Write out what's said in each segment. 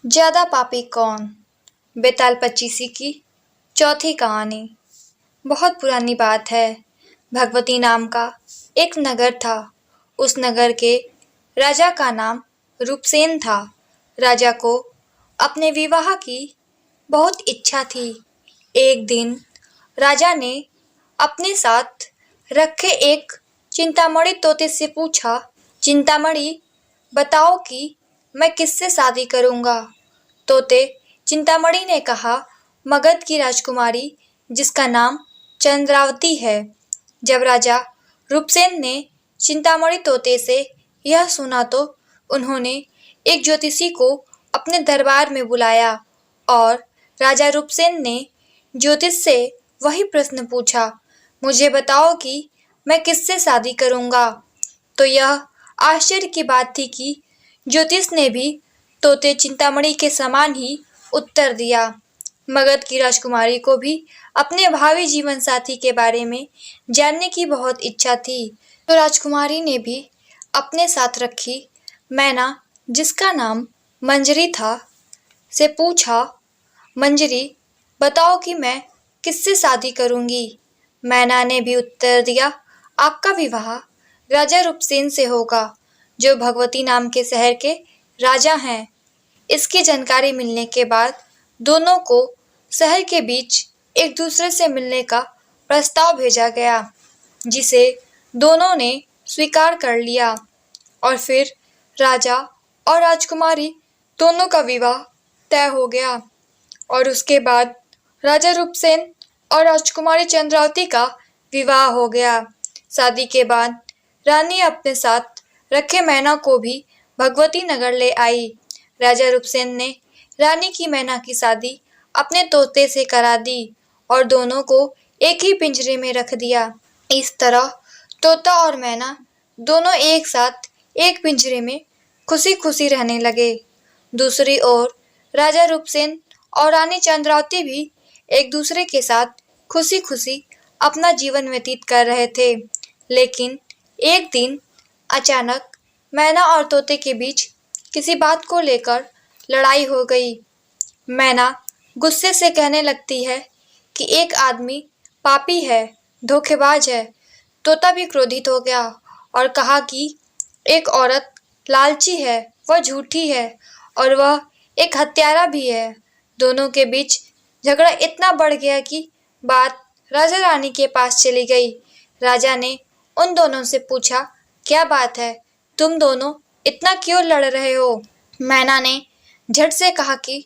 ज्यादा पापी कौन? बेताल पच्चीसी की चौथी कहानी। बहुत पुरानी बात है। भगवती नाम का एक नगर था। उस नगर के राजा का नाम रूपसेन था। राजा को अपने विवाह की बहुत इच्छा थी। एक दिन राजा ने अपने साथ रखे एक चिंतामणि तोते से पूछा, चिंतामणि बताओ कि मैं किससे शादी करूंगा। तोते चिंतामणि ने कहा, मगध की राजकुमारी जिसका नाम चंद्रावती है। जब राजा रूपसेन ने चिंतामणि तोते से यह सुना तो उन्होंने एक ज्योतिषी को अपने दरबार में बुलाया और राजा रूपसेन ने ज्योतिष से वही प्रश्न पूछा, मुझे बताओ कि मैं किससे शादी करूंगा। तो यह आश्चर्य की बात थी कि ज्योतिष ने भी तोते चिंतामणि के समान ही उत्तर दिया। मगध की राजकुमारी को भी अपने भावी जीवन साथी के बारे में जानने की बहुत इच्छा थी। तो राजकुमारी ने भी अपने साथ रखी मैना, जिसका नाम मंजरी था, से पूछा, मंजरी बताओ कि मैं किससे शादी करूंगी। मैना ने भी उत्तर दिया, आपका विवाह राजा रूपसेन से होगा, जो भगवती नाम के शहर के राजा हैं। इसकी जानकारी मिलने के बाद दोनों को शहर के बीच एक दूसरे से मिलने का प्रस्ताव भेजा गया, जिसे दोनों ने स्वीकार कर लिया और फिर राजा और राजकुमारी दोनों का विवाह तय हो गया। और उसके बाद राजा रूपसेन और राजकुमारी चंद्रावती का विवाह हो गया। शादी के बाद रानी अपने साथ रखे मैना को भी भगवती नगर ले आई। राजा रूपसेन ने रानी की मैना की शादी अपने तोते से करा दी और दोनों को एक ही पिंजरे में रख दिया। इस तरह तोता और मैना दोनों एक साथ एक पिंजरे में खुशी खुशी रहने लगे। दूसरी ओर राजा रूपसेन और रानी चंद्रावती भी एक दूसरे के साथ खुशी खुशी अपना जीवन व्यतीत कर रहे थे। लेकिन एक दिन अचानक मैना और तोते के बीच किसी बात को लेकर लड़ाई हो गई। मैना गुस्से से कहने लगती है कि एक आदमी पापी है, धोखेबाज है। तोता भी क्रोधित हो गया और कहा कि एक औरत लालची है, वह झूठी है और वह एक हत्यारा भी है। दोनों के बीच झगड़ा इतना बढ़ गया कि बात राजा रानी के पास चली गई। राजा ने उन दोनों से पूछा, क्या बात है, तुम दोनों इतना क्यों लड़ रहे हो। मैना ने झट से कहा कि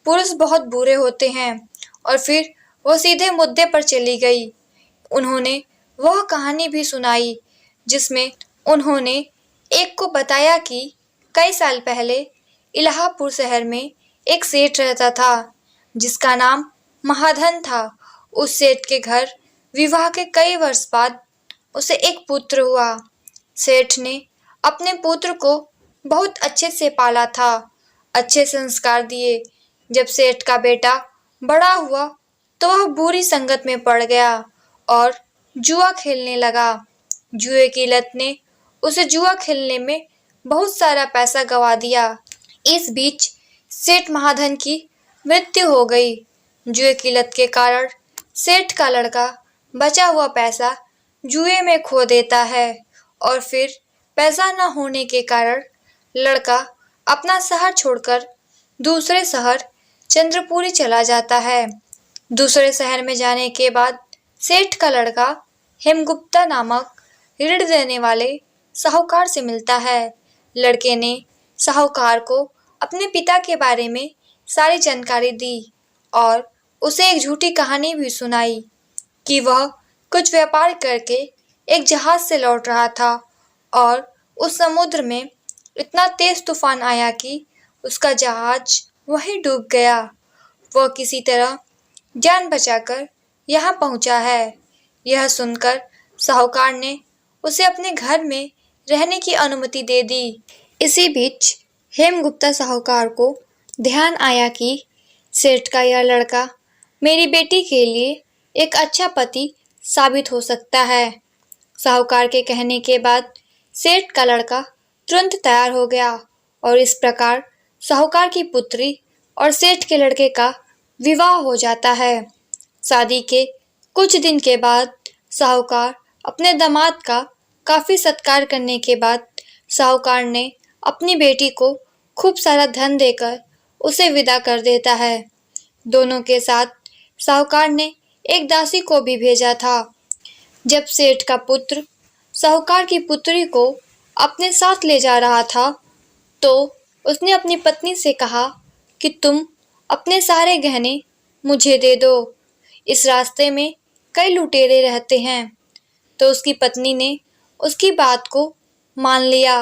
पुरुष बहुत बुरे होते हैं और फिर वो सीधे मुद्दे पर चली गई। उन्होंने वह कहानी भी सुनाई जिसमें उन्होंने एक को बताया कि कई साल पहले इलाहापुर शहर में एक सेठ रहता था जिसका नाम महाधन था। उस सेठ के घर विवाह के कई वर्ष बाद उसे एक पुत्र हुआ। सेठ ने अपने पुत्र को बहुत अच्छे से पाला था, अच्छे संस्कार दिए। जब सेठ का बेटा बड़ा हुआ तो वह बुरी संगत में पड़ गया और जुआ खेलने लगा। जुए की लत ने उसे जुआ खेलने में बहुत सारा पैसा गंवा दिया। इस बीच सेठ महाधन की मृत्यु हो गई। जुए की लत के कारण सेठ का लड़का बचा हुआ पैसा जुए में खो देता है और फिर पैसा न होने के कारण लड़का अपना शहर छोड़कर दूसरे शहर चंद्रपुरी चला जाता है। दूसरे शहर में जाने के बाद सेठ का लड़का हेमगुप्ता नामक ऋण देने वाले साहूकार से मिलता है। लड़के ने साहूकार को अपने पिता के बारे में सारी जानकारी दी और उसे एक झूठी कहानी भी सुनाई कि वह कुछ व्यापार करके एक जहाज से लौट रहा था और उस समुद्र में इतना तेज तूफान आया कि उसका जहाज वहीं डूब गया। वह किसी तरह जान बचाकर यहाँ पहुँचा है। यह सुनकर साहूकार ने उसे अपने घर में रहने की अनुमति दे दी। इसी बीच हेमगुप्ता साहूकार को ध्यान आया कि सेठ का यह लड़का मेरी बेटी के लिए एक अच्छा पति साबित हो सकता है। साहूकार के कहने के बाद सेठ का लड़का तुरंत तैयार हो गया और इस प्रकार साहूकार की पुत्री और सेठ के लड़के का विवाह हो जाता है। शादी के कुछ दिन के बाद साहूकार अपने दामाद का काफी सत्कार करने के बाद साहूकार ने अपनी बेटी को खूब सारा धन देकर उसे विदा कर देता है। दोनों के साथ साहूकार ने एक दासी को भी भेजा था। जब सेठ का पुत्र साहूकार की पुत्री को अपने साथ ले जा रहा था तो उसने अपनी पत्नी से कहा कि तुम अपने सारे गहने मुझे दे दो, इस रास्ते में कई लुटेरे रहते हैं। तो उसकी पत्नी ने उसकी बात को मान लिया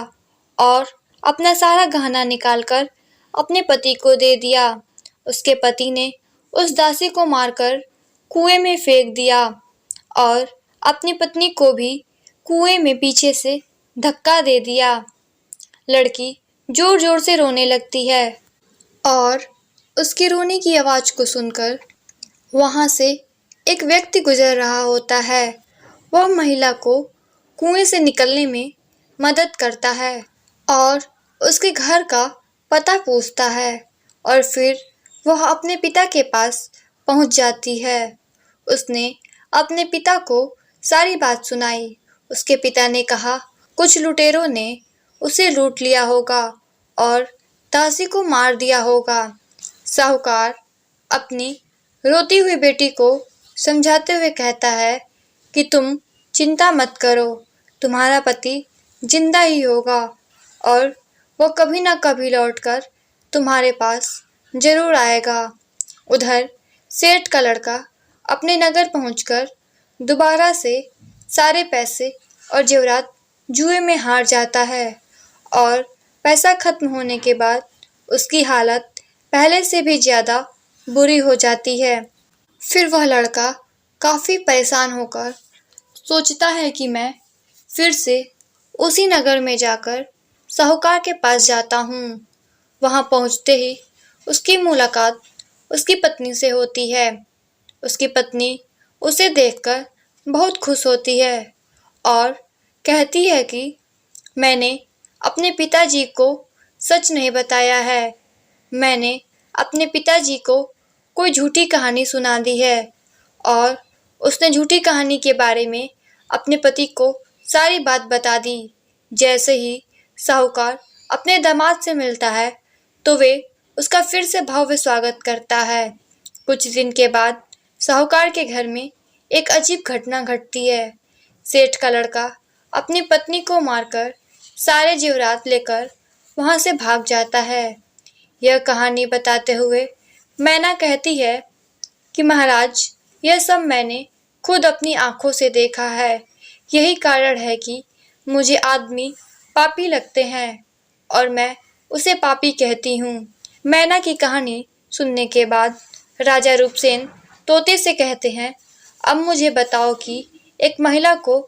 और अपना सारा गहना निकालकर अपने पति को दे दिया। उसके पति ने उस दासी को मारकर कुएं में फेंक दिया और अपनी पत्नी को भी कुएं में पीछे से धक्का दे दिया। लड़की जोर जोर से रोने लगती है और उसके रोने की आवाज को सुनकर वहां से एक व्यक्ति गुजर रहा होता है। वह महिला को कुएं से निकलने में मदद करता है और उसके घर का पता पूछता है और फिर वह अपने पिता के पास पहुंच जाती है। उसने अपने पिता को सारी बात सुनाई। उसके पिता ने कहा कुछ लुटेरों ने उसे लूट लिया होगा और दासी को मार दिया होगा। साहूकार अपनी रोती हुई बेटी को समझाते हुए कहता है कि तुम चिंता मत करो, तुम्हारा पति जिंदा ही होगा और वो कभी ना कभी लौटकर तुम्हारे पास जरूर आएगा। उधर सेठ का लड़का अपने नगर पहुंचकर दोबारा से सारे पैसे और जेवरात जुए में हार जाता है और पैसा खत्म होने के बाद उसकी हालत पहले से भी ज्यादा बुरी हो जाती है। फिर वह लड़का काफी परेशान होकर सोचता है कि मैं फिर से उसी नगर में जाकर साहूकार के पास जाता हूँ। वहां पहुंचते ही उसकी मुलाकात उसकी पत्नी से होती है। उसकी पत्नी उसे देखकर बहुत खुश होती है और कहती है कि मैंने अपने पिताजी को सच नहीं बताया है, मैंने अपने पिताजी को कोई झूठी कहानी सुना दी है। और उसने झूठी कहानी के बारे में अपने पति को सारी बात बता दी। जैसे ही साहूकार अपने दामाद से मिलता है तो वे उसका फिर से भव्य स्वागत करता है। कुछ दिन के बाद साहूकार के घर में एक अजीब घटना घटती है। सेठ का लड़का अपनी पत्नी को मारकर सारे जेवरात लेकर वहां से भाग जाता है। यह कहानी बताते हुए मैना कहती है कि महाराज, यह सब मैंने खुद अपनी आंखों से देखा है। यही कारण है कि मुझे आदमी पापी लगते हैं और मैं उसे पापी कहती हूँ। मैना की कहानी सुनने के बाद राजा रूपसेन तोते से कहते हैं, अब मुझे बताओ कि एक महिला को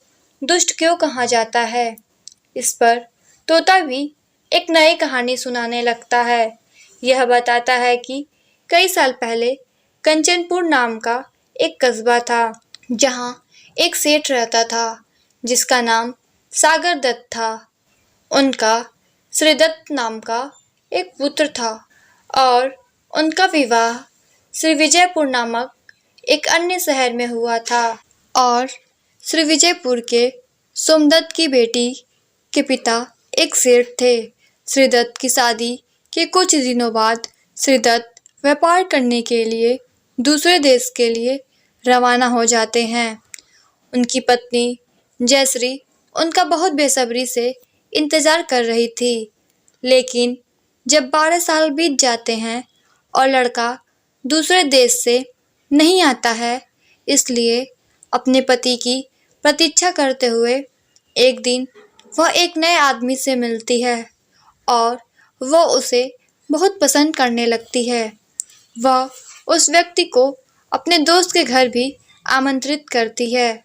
दुष्ट क्यों कहा जाता है। इस पर तोता भी एक नई कहानी सुनाने लगता है। यह बताता है कि कई साल पहले कंचनपुर नाम का एक कस्बा था जहां एक सेठ रहता था जिसका नाम सागर दत्त था। उनका श्रीदत्त नाम का एक पुत्र था और उनका विवाह श्री विजयपुर नामक एक अन्य शहर में हुआ था। और श्री विजयपुर के सोमदत्त की बेटी के पिता एक सेठ थे। श्रीदत्त की शादी के कुछ दिनों बाद श्रीदत्त व्यापार करने के लिए दूसरे देश के लिए रवाना हो जाते हैं। उनकी पत्नी जयश्री उनका बहुत बेसब्री से इंतजार कर रही थी। लेकिन जब 12 साल बीत जाते हैं और लड़का दूसरे देश से नहीं आता है, इसलिए अपने पति की प्रतीक्षा करते हुए एक दिन वह एक नए आदमी से मिलती है और वह उसे बहुत पसंद करने लगती है। वह उस व्यक्ति को अपने दोस्त के घर भी आमंत्रित करती है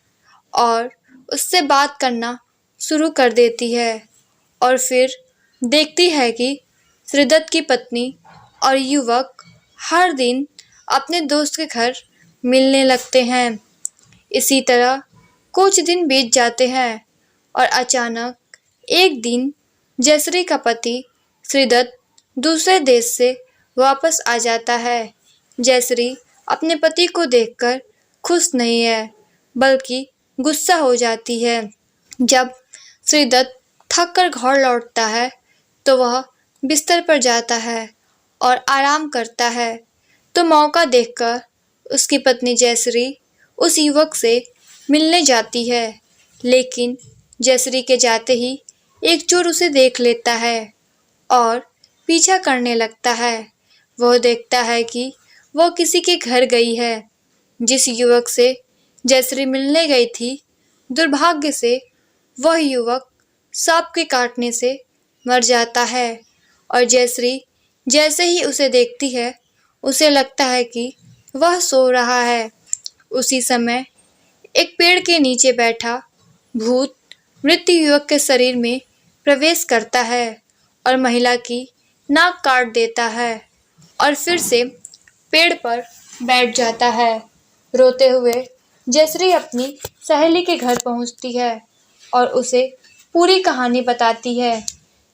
और उससे बात करना शुरू कर देती है और फिर देखती है कि श्रीदत्त की पत्नी और युवक हर दिन अपने दोस्त के घर मिलने लगते हैं। इसी तरह कुछ दिन बीत जाते हैं और अचानक एक दिन जयश्री का पति श्रीदत्त दूसरे देश से वापस आ जाता है। जयश्री अपने पति को देखकर खुश नहीं है, बल्कि गुस्सा हो जाती है। जब श्रीदत्त थक कर घर लौटता है तो वह बिस्तर पर जाता है और आराम करता है, तो मौका देखकर उसकी पत्नी जयश्री उस युवक से मिलने जाती है। लेकिन जयश्री के जाते ही एक चोर उसे देख लेता है और पीछा करने लगता है। वह देखता है कि वह किसी के घर गई है। जिस युवक से जयश्री मिलने गई थी, दुर्भाग्य से वह युवक सांप के काटने से मर जाता है और जयश्री जैसे ही उसे देखती है, उसे लगता है कि वह सो रहा है। उसी समय एक पेड़ के नीचे बैठा भूत मृत युवक के शरीर में प्रवेश करता है और महिला की नाक काट देता है और फिर से पेड़ पर बैठ जाता है। रोते हुए जयश्री अपनी सहेली के घर पहुंचती है और उसे पूरी कहानी बताती है।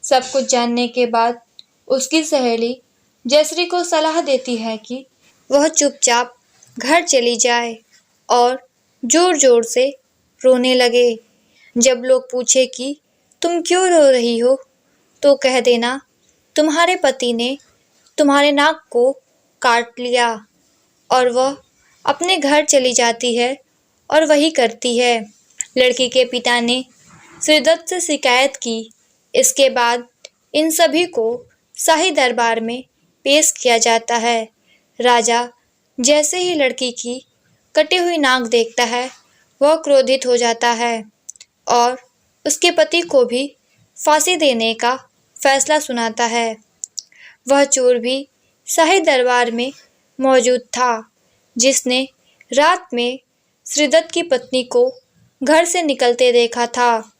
सब कुछ जानने के बाद उसकी सहेली जयश्री को सलाह देती है कि वह चुपचाप घर चली जाए और जोर जोर से रोने लगे। जब लोग पूछे कि तुम क्यों रो रही हो, तो कह देना तुम्हारे पति ने तुम्हारे नाक को काट लिया। और वह अपने घर चली जाती है और वही करती है। लड़की के पिता ने श्रीदत्त से शिकायत की। इसके बाद इन सभी को शाही दरबार में पेश किया जाता है। राजा जैसे ही लड़की की कटी हुई नाक देखता है, वह क्रोधित हो जाता है और उसके पति को भी फांसी देने का फैसला सुनाता है। वह चोर भी शाही दरबार में मौजूद था, जिसने रात में श्रीदत्त की पत्नी को घर से निकलते देखा था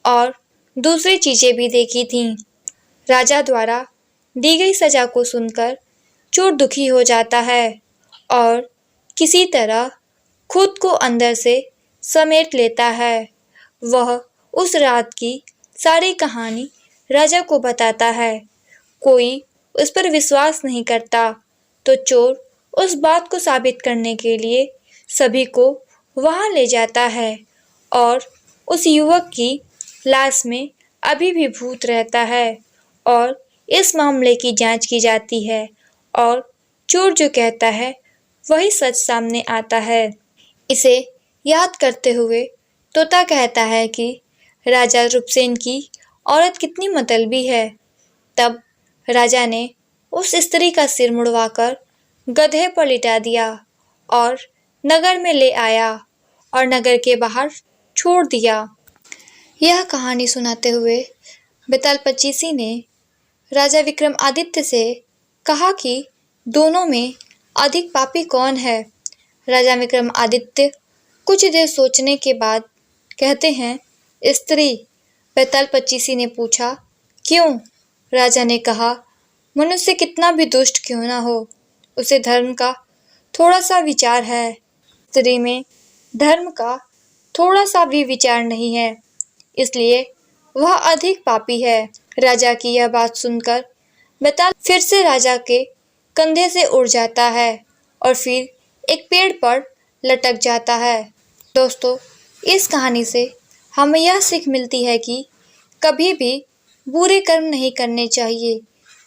और दूसरी चीजें भी देखी थीं। राजा द्वारा दी गई सजा को सुनकर चोर दुखी हो जाता है और किसी तरह खुद को अंदर से समेट लेता है। वह उस रात की सारी कहानी राजा को बताता है। कोई उस पर विश्वास नहीं करता, तो चोर उस बात को साबित करने के लिए सभी को वहां ले जाता है और उस युवक की लाश में अभी भी भूत रहता है और इस मामले की जांच की जाती है और चोर जो कहता है वही सच सामने आता है। इसे याद करते हुए तोता कहता है कि राजा रूपसेन की औरत कितनी मतलबी है। तब राजा ने उस स्त्री का सिर मुड़वाकर गधे पर लिटा दिया और नगर में ले आया और नगर के बाहर छोड़ दिया। यह कहानी सुनाते हुए बेताल पच्चीसी ने राजा विक्रमादित्य से कहा कि दोनों में अधिक पापी कौन है। राजा विक्रमादित्य कुछ देर सोचने के बाद कहते हैं, स्त्री। बेताल पच्चीसी ने पूछा, क्यों? राजा ने कहा, मनुष्य कितना भी दुष्ट क्यों ना हो, उसे धर्म का थोड़ा सा विचार है। स्त्री में धर्म का थोड़ा सा भी विचार नहीं है, इसलिए वह अधिक पापी है। राजा की यह बात सुनकर बेताल फिर से राजा के कंधे से उड़ जाता है और फिर एक पेड़ पर लटक जाता है। दोस्तों, इस कहानी से हमें यह सीख मिलती है कि कभी भी बुरे कर्म नहीं करने चाहिए,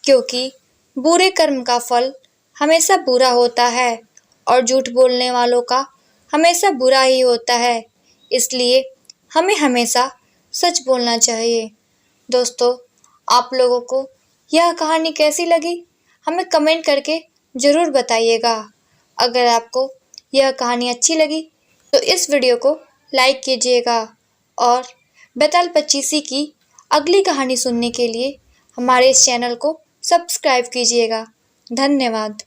क्योंकि बुरे कर्म का फल हमेशा बुरा होता है और झूठ बोलने वालों का हमेशा बुरा ही होता है। इसलिए हमें हमेशा सच बोलना चाहिए। दोस्तों, आप लोगों को यह कहानी कैसी लगी, हमें कमेंट करके ज़रूर बताइएगा। अगर आपको यह कहानी अच्छी लगी तो इस वीडियो को लाइक कीजिएगा और बेताल पच्चीसी की अगली कहानी सुनने के लिए हमारे इस चैनल को सब्सक्राइब कीजिएगा। धन्यवाद।